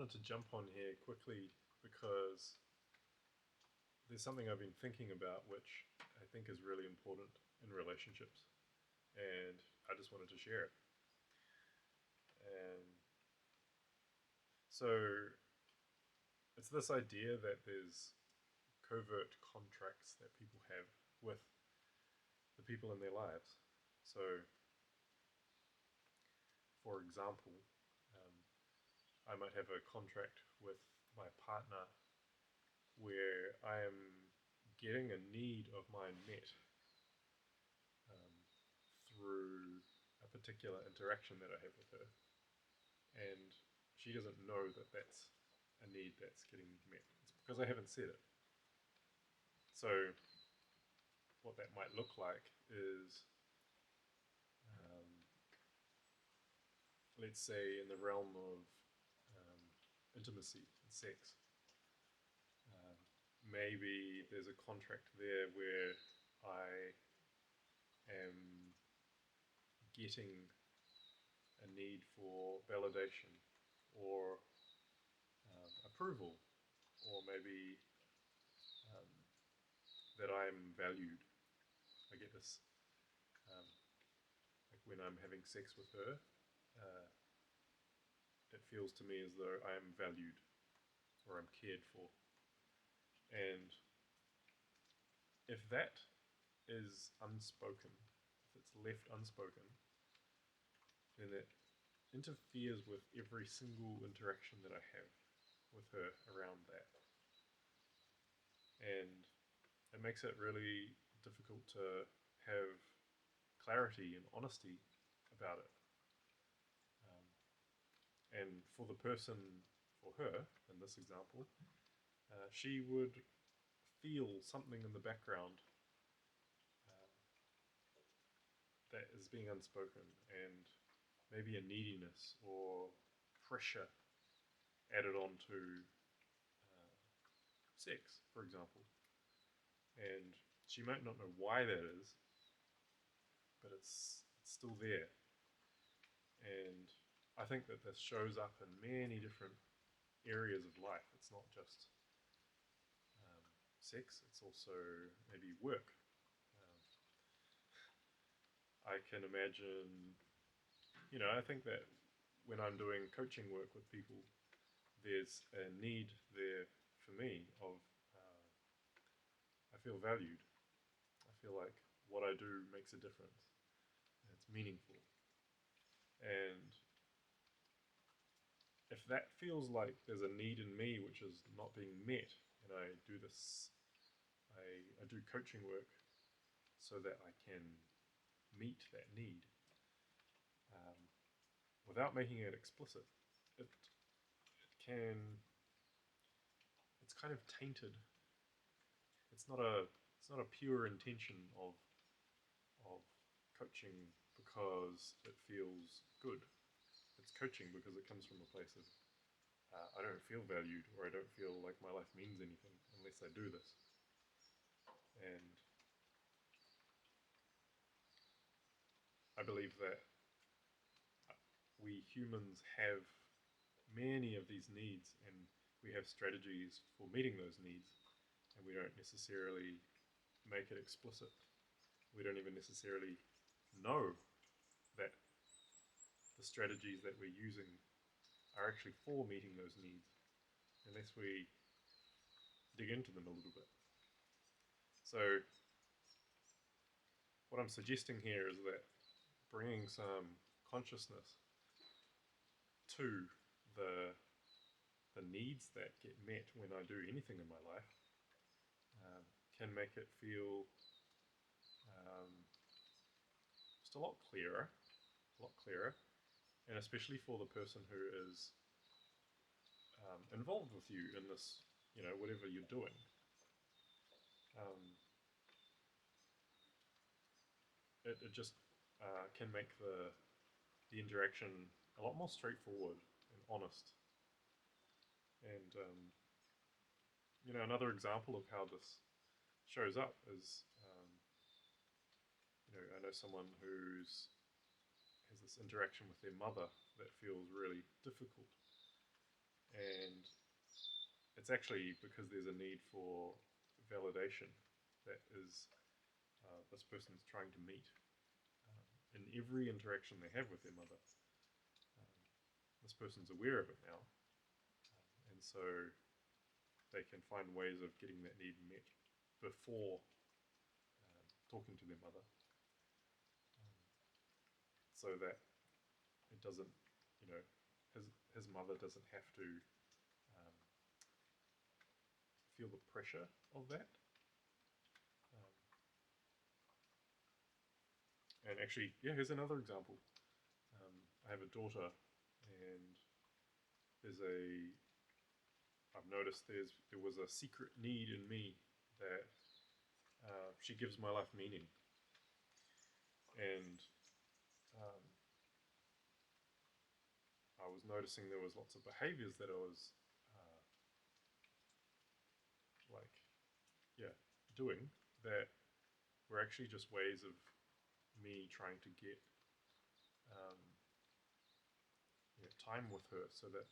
wanted to jump on here quickly because there's something I've been thinking about which I think is really important in relationships, and I just wanted to share it. And so it's this idea that there's covert contracts that people have with the people in their lives. So, for example, um, I might have a contract with my partner where I am getting a need of mine met um, through a particular interaction that I have with her, and she doesn't know that that's a need that's getting met. It's because I haven't said it. So, what that might look like is, um, let's say, in the realm of intimacy and sex. Um, Maybe there's a contract there where I am getting a need for validation or approval, or maybe um, that I'm valued. I get this, um, like when I'm having sex with her, uh, it feels to me as though I am valued or I'm cared for. And if that is unspoken, if it's left unspoken, then it interferes with every single interaction that I have with her around that. And it makes it really difficult to have clarity and honesty about it. And for the person, for her, in this example, she would feel something in the background uh, that is being unspoken, and maybe a neediness or pressure added on to sex, for example. And she might not know why that is, but it's still there. And I think that this shows up in many different areas of life. It's not just sex, it's also maybe work. Um, I can imagine, I think that when I'm doing coaching work with people, there's a need there for me of, I feel valued. I feel like what I do makes a difference. It's meaningful. And if that feels like there's a need in me which is not being met, and I do this, I do coaching work so that I can meet that need um, without making it explicit. It can, it's kind of tainted. It's not a it's not a pure intention of coaching because it feels good. It's coaching because it comes from a place of I don't feel valued, or I don't feel like my life means anything unless I do this. And I believe that we humans have many of these needs, and we have strategies for meeting those needs, and we don't necessarily make it explicit. We don't even necessarily know that the strategies that we're using are actually for meeting those needs, unless we dig into them a little bit. So, what I'm suggesting here is that bringing some consciousness to the the needs that get met when I do anything in my life can make it feel um, just a lot clearer, and especially for the person who is involved with you in this, whatever you're doing. Um, it just can make the interaction a lot more straightforward and honest. And another example of how this shows up is, I know someone who's has this interaction with their mother that feels really difficult, and it's actually because there's a need for validation that is this person's trying to meet in every interaction they have with their mother. This person's aware of it now, and so they can find ways of getting that need met before talking to their mother, so that it doesn't, his mother doesn't have to um, feel the pressure of that. And actually, yeah, here's another example. I have a daughter, and I've noticed there was a secret need in me that she gives my life meaning, and um, I was noticing there was lots of behaviors that I was like, yeah, doing that were actually just ways of me trying to get um, time with her so that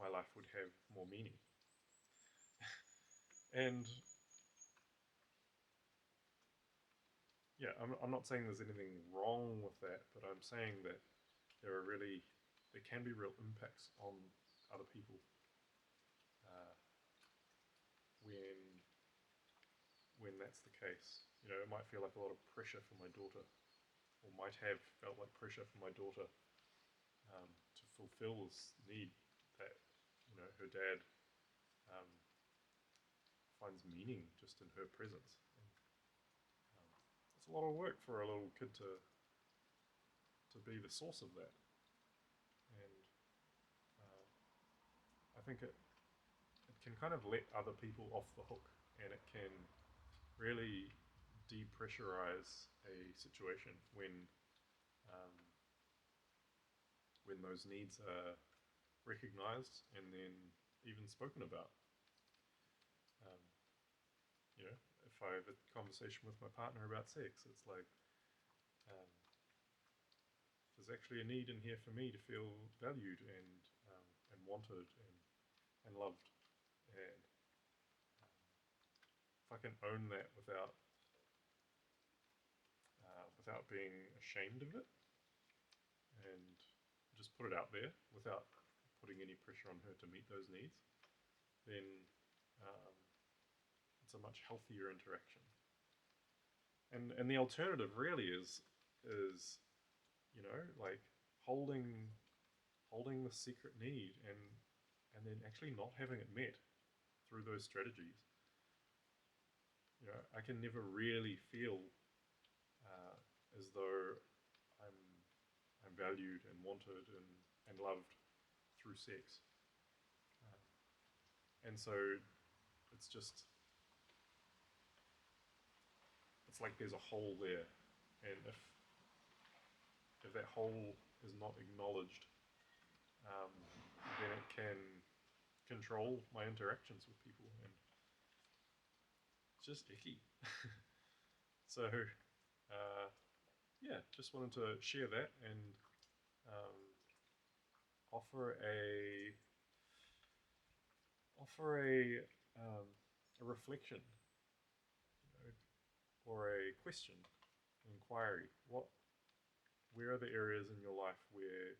my life would have more meaning. And yeah, I'm not saying there's anything wrong with that, but I'm saying that there can be real impacts on other people uh, when that's the case. It might feel like a lot of pressure for my daughter, or might have felt like pressure for my daughter to fulfill this need that her dad um, finds meaning just in her presence. And, it's a lot of work for a little kid to be the source of that, and I think it can kind of let other people off the hook, and it can really depressurize a situation um, when those needs are recognized and then even spoken about. Um, if I have a conversation with my partner about sex, it's like um, there's actually a need in here for me to feel valued and wanted and loved, and if I can own that without being ashamed of it, and just put it out there without putting any pressure on her to meet those needs, then um, it's a much healthier interaction. And the alternative really is like holding the secret need and then actually not having it met through those strategies. I can never really feel as though I'm valued and wanted and loved through sex. And so it's just, it's like there's a hole there, and if that hole is not acknowledged, then it can control my interactions with people, and it's just icky. So yeah, just wanted to share that and um, offer a reflection, or a question, an inquiry. Where are the areas in your life where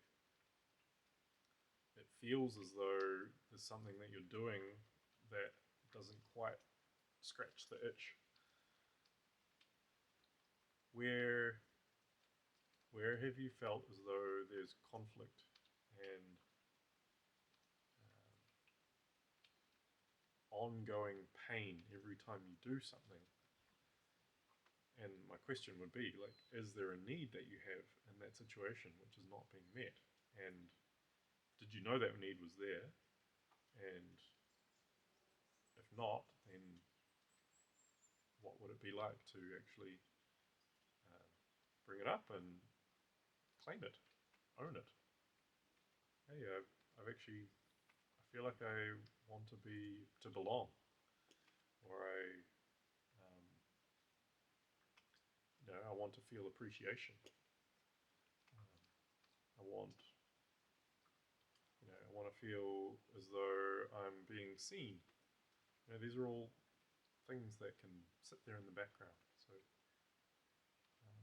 it feels as though there's something that you're doing that doesn't quite scratch the itch? Where have you felt as though there's conflict and ongoing pain every time you do something? And my question would be, like, is there a need that you have in that situation which is not being met? And did you know that need was there? And if not, then what would it be like to actually bring it up and claim it, own it? Hey, I feel like I want to belong, or I want to feel appreciation. I want want to feel as though I'm being seen. These are all things that can sit there in the background. So,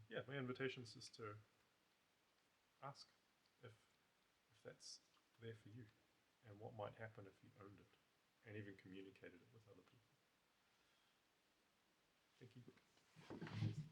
yeah, my invitation is just to ask if that's there for you, and what might happen if you owned it, and even communicated it with other people. Thank you.